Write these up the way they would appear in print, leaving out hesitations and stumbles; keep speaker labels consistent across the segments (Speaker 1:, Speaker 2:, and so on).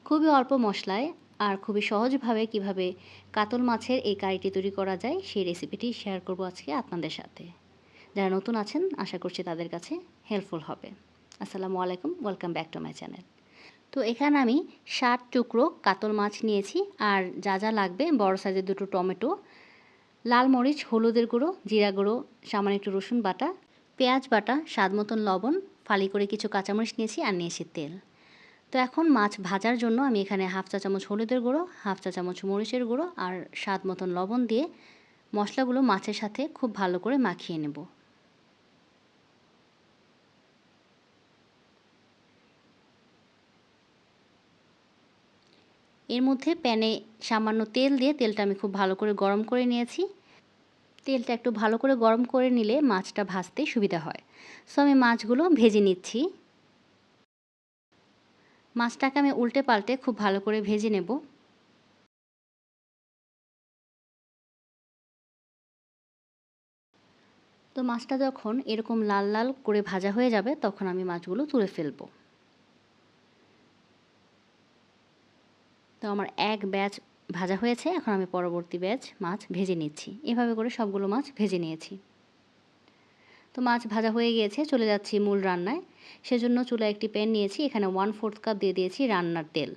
Speaker 1: খুবই অল্প মশলায় আর খুবই সহজভাবে কিভাবে কাতল মাছের এই কারিটি তৈরি করা যায় সেই রেসিপিটি শেয়ার করব আজকে আপনাদের সাথে। যারা নতুন আছেন আশা করছি তাদের কাছে হেল্পফুল হবে। আসসালামু আলাইকুম, welcome back to my channel. তো এখানে আমি 7 টুকরো কাতল মাছ নিয়েছি আর যা যা লাগবে বড় সাইজের 2টো টমেটো, লাল মরিচ, হলুদের গুঁড়ো, জিরা গুঁড়ো, সামান্য একটু রসুন বাটা, পেঁয়াজ বাটা, স্বাদ মতন লবণ, ফালি করে কিছু কাঁচামরিচ নিয়েছি আর নিয়েছি তেল। তো এখন মাছ ভাজার জন্য আমি এখানে হাফ চা চামচ হলুদের গুঁড়ো, হাফ চা চামচ মরিচের গুঁড়ো আর স্বাদ মতন লবণ দিয়ে মশলাগুলো মাছের সাথে খুব ভালো করে মাখিয়ে নেব। এর মধ্যে প্যানে সামান্য তেল দিয়ে তেলটা আমি খুব ভালো করে গরম করে নিয়েছি। তেলটা একটু ভালো করে গরম করে নিলে মাছটা ভাজতে সুবিধা হয়। সো আমি মাছগুলো ভেজে নিচ্ছি। মাছটাকে আমি উল্টে পাল্টে খুব ভালো করে ভেজে নেব। তো মাছটা যখন এরকম লাল লাল করে ভাজা হয়ে যাবে তখন আমি মাছগুলো তুলে ফেলবো। তো আমার এক ব্যাচ ভাজা হয়েছে, এখন আমি পরবর্তী ব্যাচ মাছ ভেজে নিচ্ছি। এভাবে করে সবগুলো মাছ ভেজে নিয়েছি। তো মাছ ভাজা হয়ে গিয়েছে, চলে যাচ্ছি মূল রান্নায়। সেজন্য চুলায় একটি প্যান নিয়েছি, এখানে 1/4 কাপ দিয়ে দিয়েছি রান্নার তেল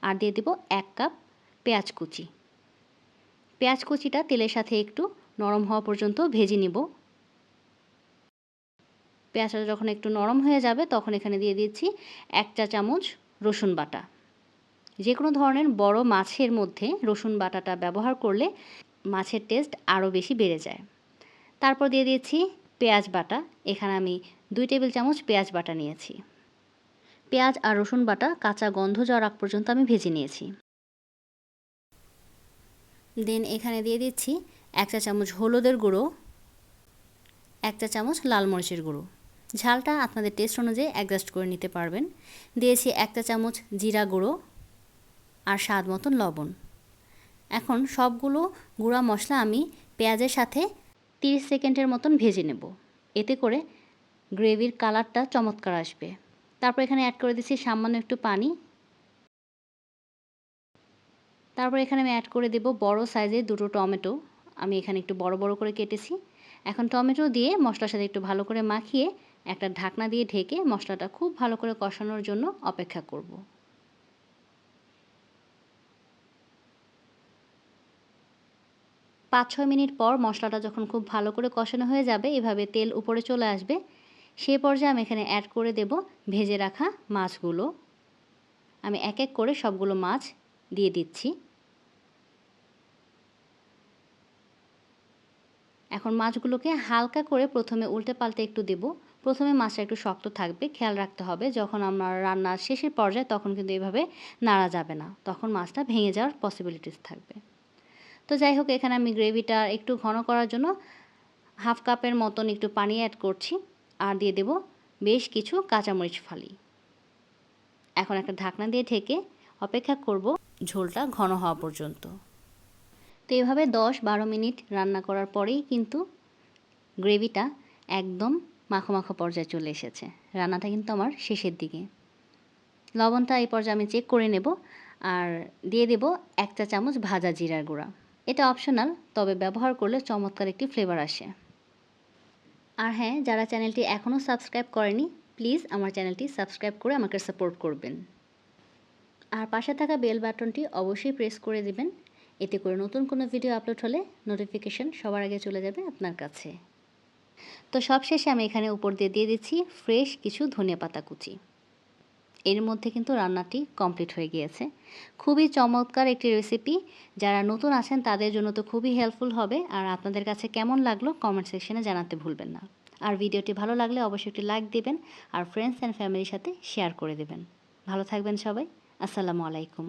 Speaker 1: আর দিয়ে দেব 1 কাপ পেঁয়াজ কুচি। পেঁয়াজ কুচিটা তেলের সাথে একটু নরম হওয়া পর্যন্ত ভেজে নিব। পেঁয়াজটা যখন একটু নরম হয়ে যাবে তখন এখানে দিয়ে দিচ্ছি 1 চা চামচ রসুন বাটা। যে কোনো ধরনের বড় মাছের মধ্যে রসুন বাটাটা ব্যবহার করলে মাছের টেস্ট আরও বেশি বেড়ে যায়। তারপর দিয়ে দিয়েছি পেঁয়াজ বাটা, এখানে আমি 2 টেবিল চামচ পেঁয়াজ বাটা নিয়েছি। পেঁয়াজ আর রসুন বাটা কাঁচা গন্ধ যাওয়ার আগ পর্যন্ত আমি ভেজে নিয়েছি। দেন এখানে দিয়ে দিচ্ছি 1 চা চামচ হলুদের গুঁড়ো, 1 চা চামচ লাল মরিচের গুঁড়ো। ঝালটা আপনাদের টেস্ট অনুযায়ী অ্যাডজাস্ট করে নিতে পারবেন। দিয়েছি 1 চা চামচ জিরা গুঁড়ো আর স্বাদ মতন লবণ। এখন সবগুলো গুঁড়া মশলা আমি পেঁয়াজের সাথে 30 সেকেন্ডের মতন ভেজে নেব। এতে করে গ্রেভির কালারটা চমৎকার আসবে। তারপর এখানে অ্যাড করে দিচ্ছি সামান্য একটু পানি। তারপর এখানে আমি অ্যাড করে দেব বড় সাইজের 2টো টমেটো। আমি এখানে একটু বড় বড় করে কেটেছি। এখন টমেটো দিয়ে মশলার সাথে একটু ভালো করে মাখিয়ে একটা ঢাকনা দিয়ে ঢেকে মশলাটা খুব ভালো করে কষানোর জন্য অপেক্ষা করব। 5-6 মিনিট পর মশলাটা যখন খুব ভালো করে কষানো হয়ে যাবে, এভাবে তেল উপরে চলে আসবে, সেই পর্যায়ে আমি এখানে অ্যাড করে দেব ভেজে রাখা মাছগুলো। আমি এক এক করে সবগুলো মাছ দিয়ে দিচ্ছি। এখন মাছগুলোকে হালকা করে প্রথমে উল্টে পাল্টে একটু দেব। প্রথমে মাছটা একটু শক্ত থাকবে, খেয়াল রাখতে হবে যখন আমার রান্নার শেষের পর্যায়ে তখন কিন্তু এভাবে নাড়া যাবে না, তখন মাছটা ভেঙে যাওয়ার পসিবিলিটিস থাকবে। তো যাই হোক, এখানে আমি গ্রেভিটা একটু ঘন করার জন্য হাফ কাপের মতন একটু পানি অ্যাড করছি আর দিয়ে দেব বেশ কিছু কাঁচামরিচ ফালি। এখন একটা ঢাকনা দিয়ে ঢেকে অপেক্ষা করব ঝোলটা ঘন হওয়া পর্যন্ত। তো এভাবে 10-12 মিনিট রান্না করার পরেই কিন্তু গ্রেভিটা একদম মাখো মাখো পর্যায়ে চলে এসেছে। রান্নাটা কিন্তু আমার শেষের দিকে। লবণটা এই পর্যায়ে আমি চেক করে নেব আর দিয়ে দেব 1 চা চামচ ভাজা জিরার গুঁড়া। এটা অপশনাল, তবে ব্যবহার করলে চমৎকার একটি ফ্লেভার আসে। আর হ্যাঁ, যারা চ্যানেলটি এখনও সাবস্ক্রাইব করেনি প্লিজ আমার চ্যানেলটি সাবস্ক্রাইব করে আমাকে সাপোর্ট করবেন। আর পাশে থাকা বেল বাটনটি অবশ্যই প্রেস করে দিবেন, এতে করে নতুন কোনো ভিডিও আপলোড হলে নোটিফিকেশন সবার আগে চলে যাবে আপনার কাছে। তো সবশেষে আমি এখানে উপর দিয়ে দিয়ে দিচ্ছি ফ্রেশ কিছু ধনেপাতা কুচি। এর মধ্যে কিন্তু রান্নাটি কমপ্লিট হয়ে গিয়েছে। খুবই চমৎকার একটি রেসিপি, যারা নতুন আছেন তাদের জন্য তো খুবই হেল্পফুল হবে। আর আপনাদের কাছে কেমন লাগলো কমেন্ট সেকশনে জানাতে ভুলবেন না। আর ভিডিওটি ভালো লাগলে অবশ্যই একটি লাইক দিবেন আর ফ্রেন্ডস অ্যান্ড ফ্যামিলির সাথে শেয়ার করে দেবেন। ভালো থাকবেন সবাই। আসসালামু আলাইকুম।